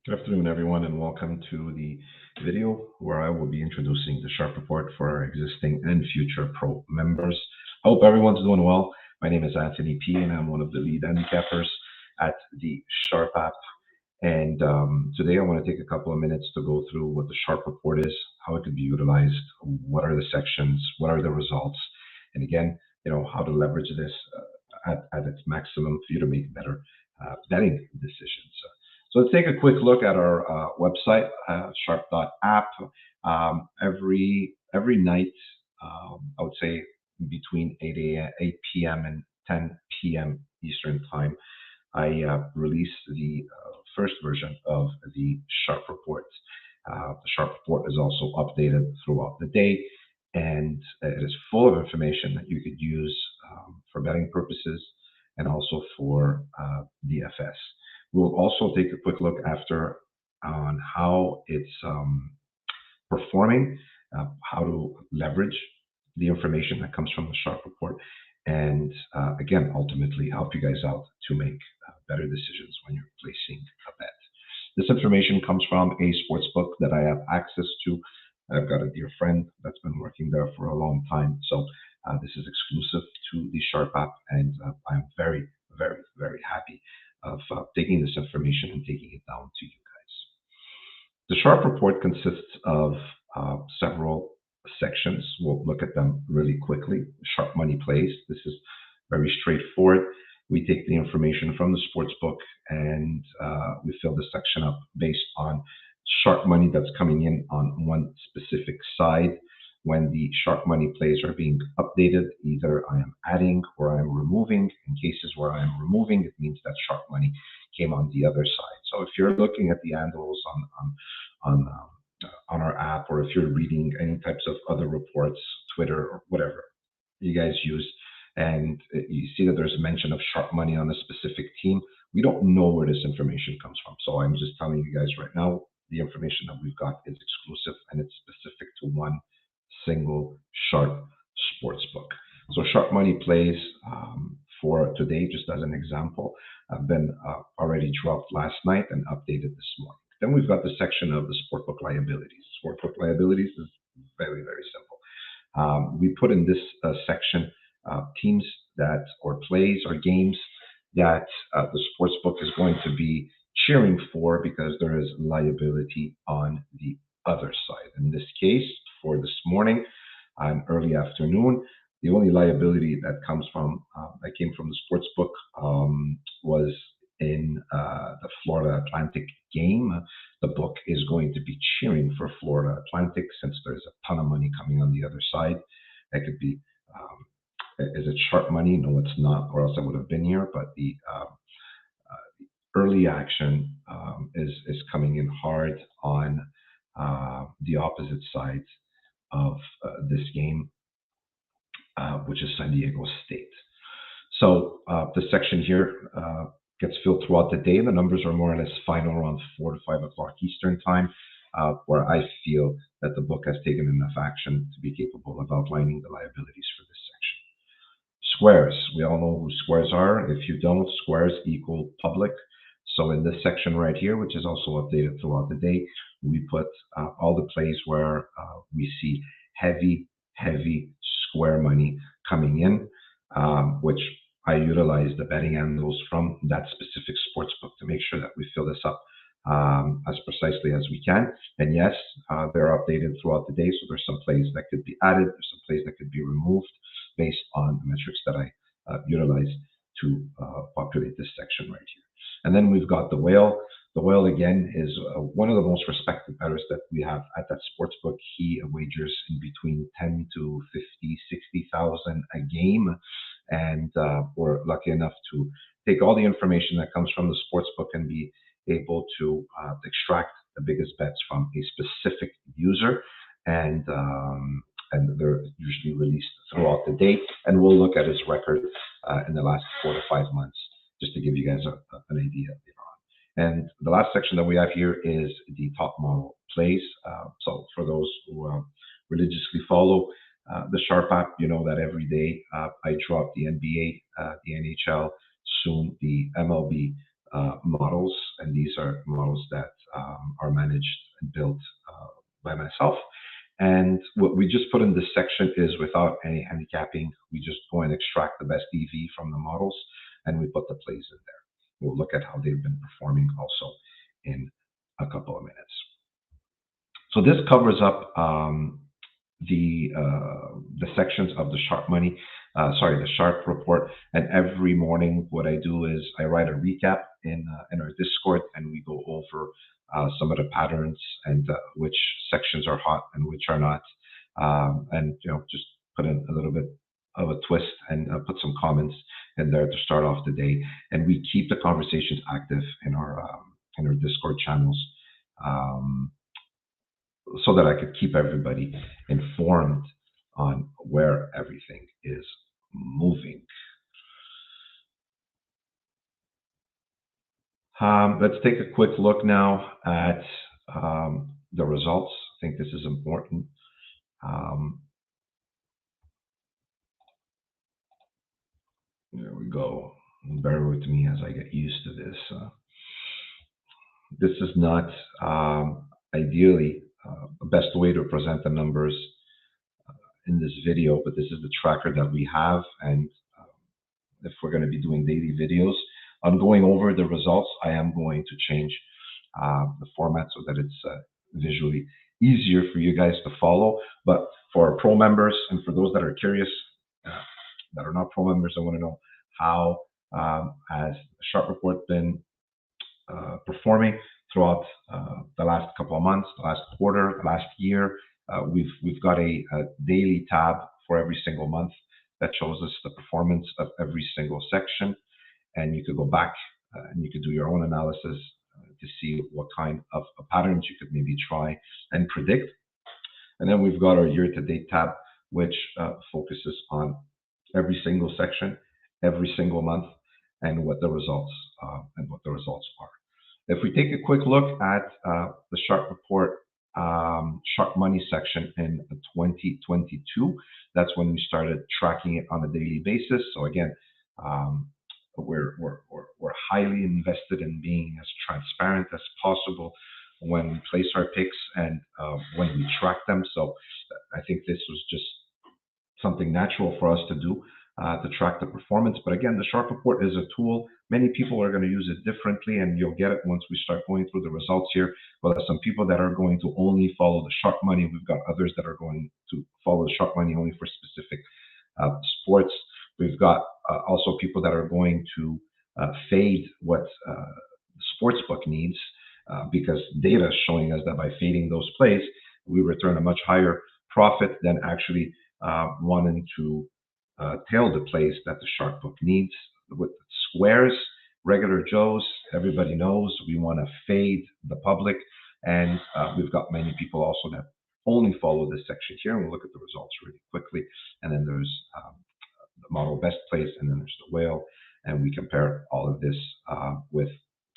Good afternoon, everyone, and welcome to the video where I will be introducing the Sharp Report for our existing and future Pro members. I hope everyone's doing well. My name is Anthony P., and I'm one of the lead handicappers at the Sharp app. And today I want to take a couple of minutes to go through what the Sharp Report is, how it can be utilized, what are the sections, what are the results, and again, how to leverage this at its maximum for you to make better betting decisions. So let's take a quick look at our website, sharp.app. Every night, I would say between 8 p.m. and 10 p.m. Eastern time, I release the first version of the Sharp Report. The Sharp Report is also updated throughout the day, and it is full of information that you could use for betting purposes and also for DFS. We'll also take a quick look after on how it's performing, how to leverage the information that comes from the Sharp Report, and again, ultimately help you guys out to make better decisions when you're placing a bet. This information comes from a sports book that I have access to. I've got a dear friend that's been working there for a long time, so this is exclusive to the Sharp app, and I'm very, very, very happy of taking this information and taking it down to you guys. The Sharp Report consists of several sections. We'll look at them really quickly. Sharp Money Plays. This is very straightforward. We take the information from the sports book and we fill the section up based on sharp money that's coming in on one specific side. When the sharp money plays are being updated, either I am adding or I am removing. In cases where I am removing, it means that sharp money came on the other side. So if you're looking at the handles on our app, or if you're reading any types of other reports, Twitter or whatever you guys use, and you see that there's a mention of sharp money on a specific team, we don't know where this information comes from. So I'm just telling you guys right now, the information that we've got is exclusive and it's specific to one single Sharp sports book. So Sharp Money Plays for today, just as an example, have been already dropped last night and updated this morning. Then we've got the section of the sportbook liabilities. Sportbook liabilities is very, very simple. We put in this section teams that, or plays, or games that the sportsbook is going to be cheering for because there is liability on the other side. In this case, for this morning and early afternoon, the only liability that came from the sports book was in the Florida Atlantic game. The book is going to be cheering for Florida Atlantic since there's a ton of money coming on the other side. That could be, is it sharp money? No, it's not, or else I would have been here. But the early action is coming in hard on the opposite sides of this game, which is San Diego State. So the section here gets filled throughout the day. The numbers are more or less final around 4 to 5 o'clock Eastern time, where I feel that the book has taken enough action to be capable of outlining the liabilities for this section. Squares. We all know who squares are. If you don't, squares equal public. So in this section right here, which is also updated throughout the day, we put all the plays where we see heavy square money coming in, which I utilize the betting handles from that specific sports book to make sure that we fill this up as precisely as we can. And yes, they're updated throughout the day, so there's some plays that could be added, there's some plays that could be removed based on the metrics that I utilize to populate this section right here. And then we've got the whale. The whale, again, is one of the most respected bettors that we have at that sports book. He wagers in between 10 to 50, 60,000 a game. And we're lucky enough to take all the information that comes from the sports book and be able to extract the biggest bets from a specific user. And they're usually released throughout the day. And we'll look at his record in the last 4 to 5 months, just to give you guys an idea. And the last section that we have here is the top model plays. So for those who religiously follow the Sharp app, you know that every day I drop the NBA, the NHL, soon the MLB models, and these are models that are managed and built by myself. And what we just put in this section is without any handicapping. We just go and extract the best EV from the models, and we put the plays in there. We'll look at how they've been performing also in a couple of minutes. So this covers up the sections of the Sharp Money, the Sharp report. And every morning, what I do is I write a recap in our Discord, and we go over some of the patterns and which sections are hot and which are not, and just put in a little bit of a twist and put some comments in there to start off the day. And we keep the conversations active in our Discord channels. So that I could keep everybody informed on where everything is moving. Let's take a quick look now at the results. I think this is important. There we go. Bear with me as I get used to this. This is not ideally the best way to present the numbers in this video, but this is the tracker that we have. And if we're going to be doing daily videos, I'm going over the results. I am going to change the format so that it's visually easier for you guys to follow. But for our pro members and for those that are curious, that are not pro members, I want to know how has the Sharp report been performing throughout the last couple of months, the last quarter, the last year. We've got a daily tab for every single month that shows us the performance of every single section, and you could go back and you could do your own analysis to see what kind of patterns you could maybe try and predict. And then we've got our year-to-date tab, which focuses on every single section, every single month, and what the results are. If we take a quick look at the Sharp report, Sharp Money section in 2022, that's when we started tracking it on a daily basis. So again, we're highly invested in being as transparent as possible when we place our picks and when we track them. So I think this was just something natural for us to do to track the performance. But again, the Sharp report is a tool. Many people are going to use it differently, and you'll get it once we start going through the results here. Well, there's some people that are going to only follow the Sharp Money. We've got others that are going to follow the Sharp Money only for specific sports. We've got also people that are going to fade what the sportsbook needs because data is showing us that by fading those plays, we return a much higher profit than actually wanting to tail the plays that the Sharp book needs. With squares, regular Joes, everybody knows we want to fade the public, and we've got many people also that only follow this section here. And we'll look at the results really quickly. And then there's the model best plays, and then there's the whale, and we compare all of this with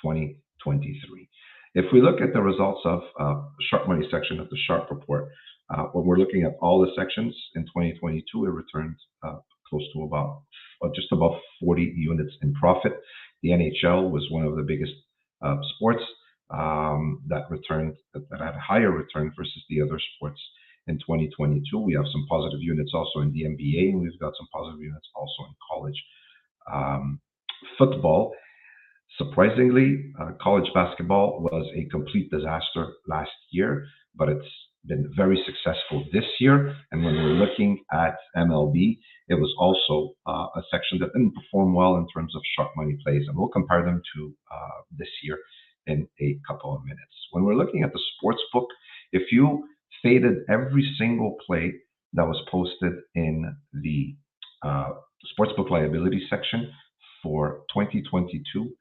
2023. If we look at the results of the Sharp Money section of the Sharp report, when we're looking at all the sections in 2022, it returned close to about just above 40 units in profit. The NHL was one of the biggest sports that had a higher return versus the other sports in 2022. We have some positive units also in the NBA, and we've got some positive units also in college football. Surprisingly, college basketball was a complete disaster last year, but it's been very successful this year. And when we're looking at MLB, it was also a section that didn't perform well in terms of Sharp Money plays. And we'll compare them to this year in a couple of minutes. When we're looking at the sports book, if you faded every single play that was posted in the sportsbook liability section for 2022,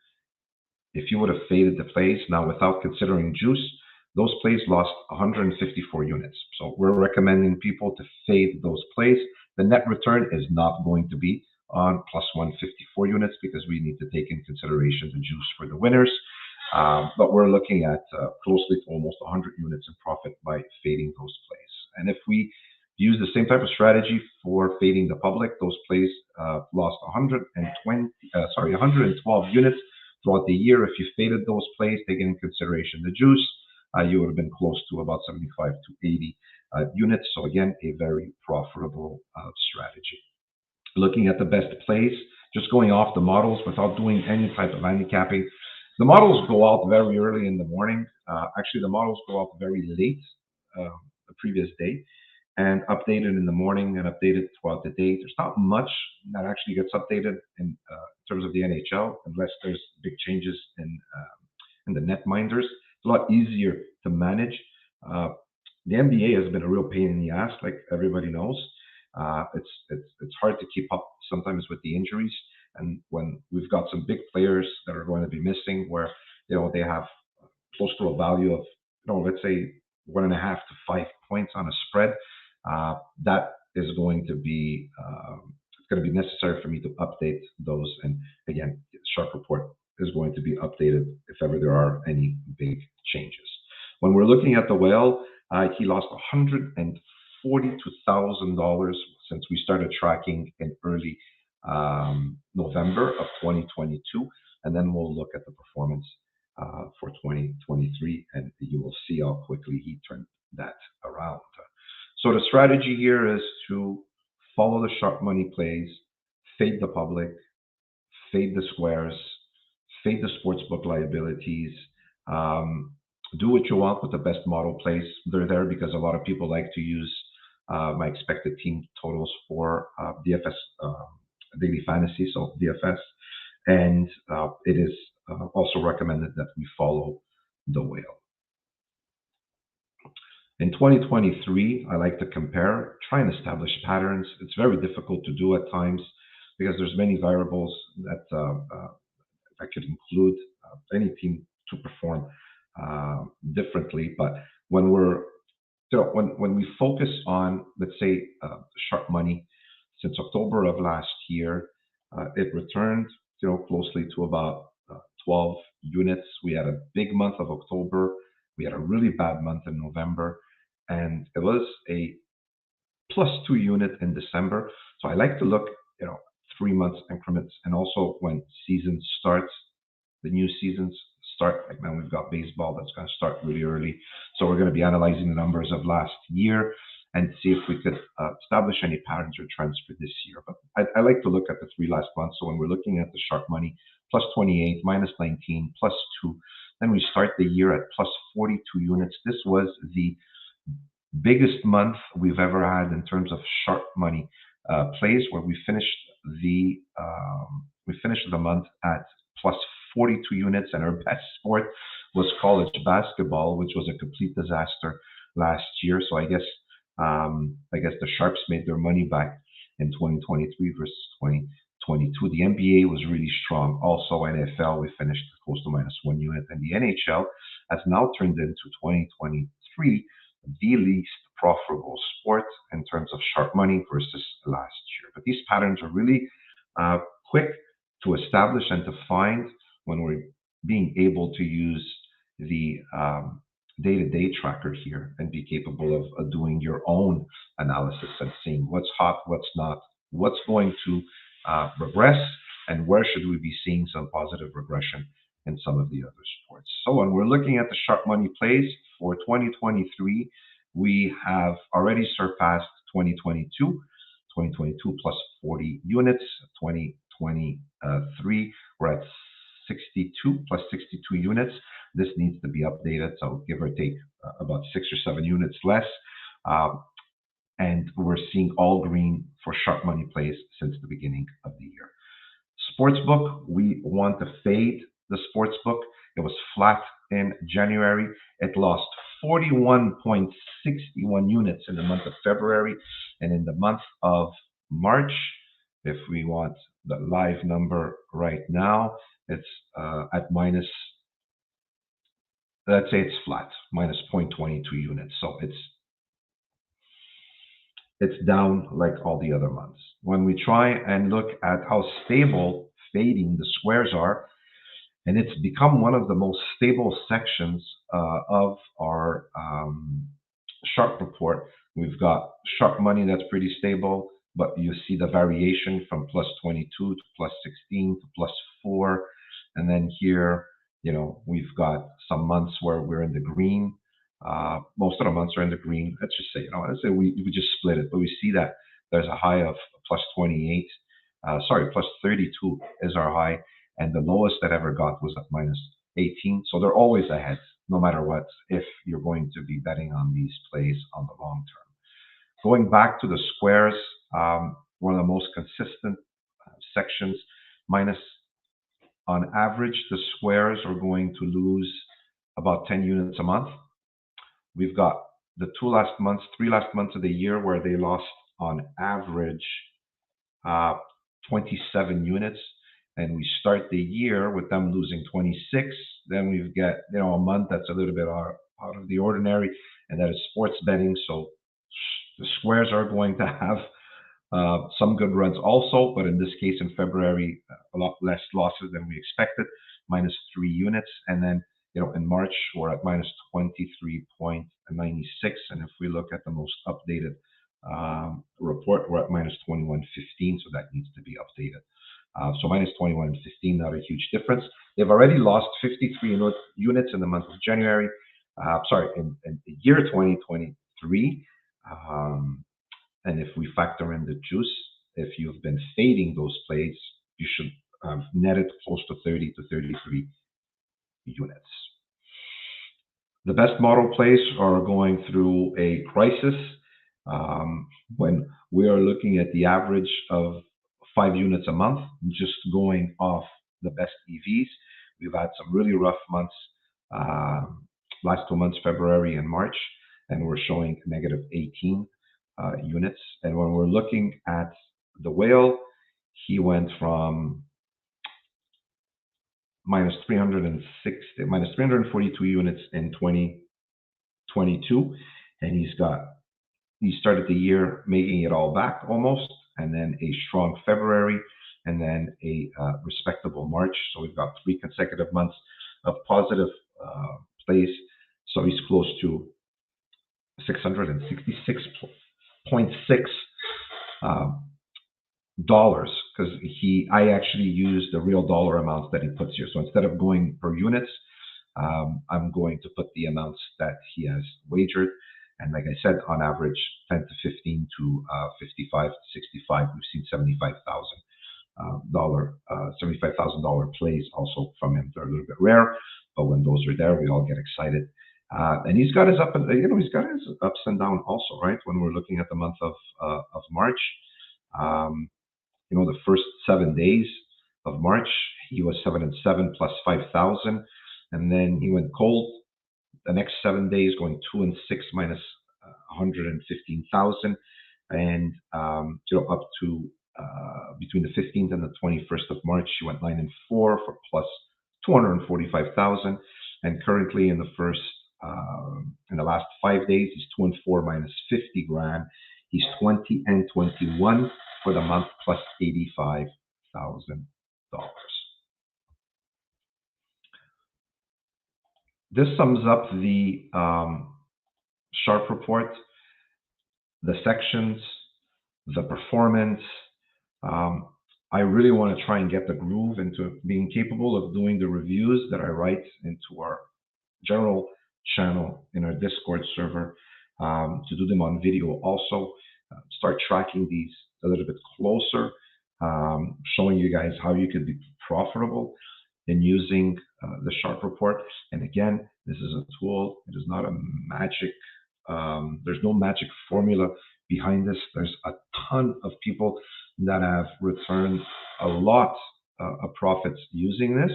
if you would have faded the plays now without considering juice, those plays lost 154 units. So we're recommending people to fade those plays. The net return is not going to be on plus 154 units because we need to take in consideration the juice for the winners. But we're looking at closely to almost 100 units in profit by fading those plays. And if we use the same type of strategy for fading the public, those plays lost 112 units throughout the year. If you faded those plays, taking into consideration the juice, you would have been close to about 75 to 80 units. So again, a very profitable strategy. Looking at the best plays, just going off the models without doing any type of handicapping. The models go out very early in the morning. Actually, the models go out very late the previous day and updated in the morning and updated throughout the day. There's not much that actually gets updated in terms of the NHL unless there's big changes in the netminders. It's a lot easier to manage. The NBA has been a real pain in the ass, like everybody knows. It's hard to keep up sometimes with the injuries, and when we've got some big players that are going to be missing, where they have close to a value of let's say 1.5 to 5 points on a spread, that is going to be it's going to be necessary for me to update those. And again, Sharp Report is going to be updated if ever there are any big changes. When we're looking at the whale, he lost $142,000 since we started tracking in early November of 2022, and then we'll look at the performance for 2023, and you will see how quickly he turned that around. So the strategy here is to follow the sharp money plays, fade the public, fade the squares, fade the sportsbook liabilities. Do what you want with the best model plays. They're there because a lot of people like to use my expected team totals for DFS daily fantasy, so DFS, and it is also recommended that we follow the whale. In 2023, I like to compare, try and establish patterns. It's very difficult to do at times because there's many variables that I could include any team to perform differently. But when when we focus on, let's say, sharp money, since October of last year, it returned closely to about 12 units. We had a big month of October. We had a really bad month in November, and it was a +2 unit in December. So I like to look, 3 months increments, and also when season starts, the new seasons start. Like now we've got baseball that's going to start really early, so we're going to be analyzing the numbers of last year and see if we could establish any patterns or trends for this year. But I like to look at the 3 last months. So when we're looking at the sharp money, +28, -19, +2, then we start the year at +42 units. This was the biggest month we've ever had in terms of sharp money plays, where we finished the month at +42 units, and our best sport was college basketball, which was a complete disaster last year. So I guess the Sharps made their money back in 2023 versus 2022. The NBA was really strong. Also, NFL, we finished close to -1 unit, and the NHL has now turned into 2023 the least profitable sport in terms of sharp money versus last year. But these patterns are really quick to establish and to find when we're being able to use the day-to-day tracker here and be capable of doing your own analysis and seeing what's hot, what's not, what's going to regress, and where should we be seeing some positive regression in some of the other sports. So when we're looking at the sharp money plays for 2023, we have already surpassed 2022. 2022 +40 units. 2023, we're at 62 +62 units. This needs to be updated, so give or take about 6 or 7 units less. And we're seeing all green for sharp money plays since the beginning of the year. Sportsbook, we want to fade the sportsbook. It was flat in January. It lost 41.61 units in the month of February, and in the month of March, if we want the live number right now, it's at minus, let's say it's flat, -0.22 units. So it's down like all the other months. When we try and look at how stable fading the squares are, and it's become one of the most stable sections of our sharp report. We've got sharp money that's pretty stable, but you see the variation from +22 to +16 to +4. And then here, we've got some months where we're in the green. Most of the months are in the green. Let's just say, let's say we just split it, but we see that there's a high of plus 28. Plus 32 is our high, and the lowest that ever got was at minus 18. So they're always ahead, no matter what, if you're going to be betting on these plays on the long term. Going back to the squares, one of the most consistent sections, minus on average, the squares are going to lose about 10 units a month. We've got the 3 last months of the year where they lost on average 27 units. And we start the year with them losing 26. Then we've got, a month that's a little bit out of the ordinary, and that is sports betting. So the squares are going to have some good runs also, but in this case, in February, a lot less losses than we expected, minus 3 units. And then, in March, we're at minus 23.96. And if we look at the most updated report, we're at minus 21.15, so that needs to be updated. So minus 21.15, not a huge difference. They've already lost 53 units in the month of January, in the year 2023. And if we factor in the juice, if you've been fading those plays, you should net it close to 30 to 33 units. The best model plays are going through a crisis. When we are looking at the average of 5 units a month, just going off the best EVs, we've had some really rough months, last 2 months, February and March, and we're showing negative 18 units. And when we're looking at the whale, he went from minus 342 units in 2022, and he started the year making it all back almost, and then a strong February, and then a respectable March. So we've got 3 consecutive months of positive plays. So he's close to 666.6 dollars, because I actually use the real dollar amounts that he puts here. So instead of going per units, I'm going to put the amounts that he has wagered. And like I said, on average, 10 to 15 to 55 to 65, we've seen $75,000 plays also from him. They're a little bit rare, but when those are there, we all get excited. And he's got his ups and downs also, right? When we're looking at the month of March, the first 7 days of March, he was 7-7 plus 5,000, and then he went cold. The next 7 days, going 2-6 minus 115,000, and up to between the 15th and the 21st of March, he went 9-4 for plus 245,000, and currently in the last 5 days, he's 2-4 minus 50 grand. He's 20-21 for the month plus $85,000. This sums up the Sharpe report, the sections, the performance. I really want to try and get the groove into being capable of doing the reviews that I write into our general channel in our Discord server, to do them on video also, start tracking these a little bit closer, showing you guys how you can be profitable in using the Sharpe report. And again, this is a tool. It is not a magic. There's no magic formula behind this. There's a ton of people that have returned a lot of profits using this.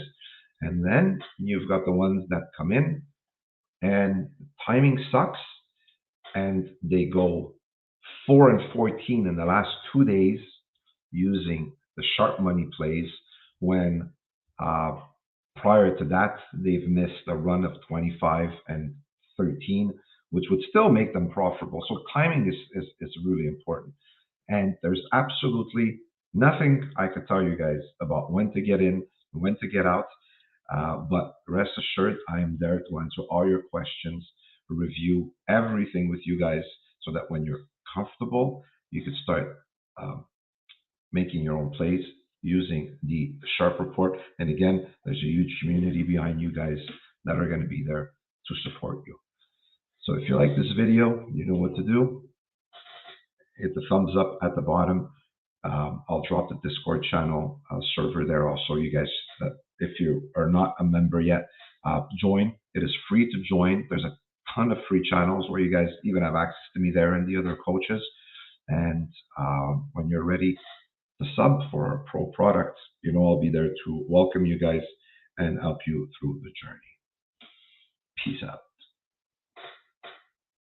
And then you've got the ones that come in and timing sucks, and they go 4-14 in the last 2 days using the sharp money plays, when prior to that, they've missed a run of 25-13, which would still make them profitable. So timing is really important. And there's absolutely nothing I could tell you guys about when to get in, when to get out. But rest assured, I am there to answer all your questions, review everything with you guys, so that when you're comfortable, you can start making your own plays using the Sharp Report. And again, there's a huge community behind you guys that are going to be there to support you. So if you like this video, you know what to do. Hit the thumbs up at the bottom. I'll drop the Discord channel server there. I'll show you guys that if you are not a member yet, join. It is free to join. There's a ton of free channels where you guys even have access to me there and the other coaches. And when you're ready to sub for a pro product, you know I'll be there to welcome you guys and help you through the journey. Peace out.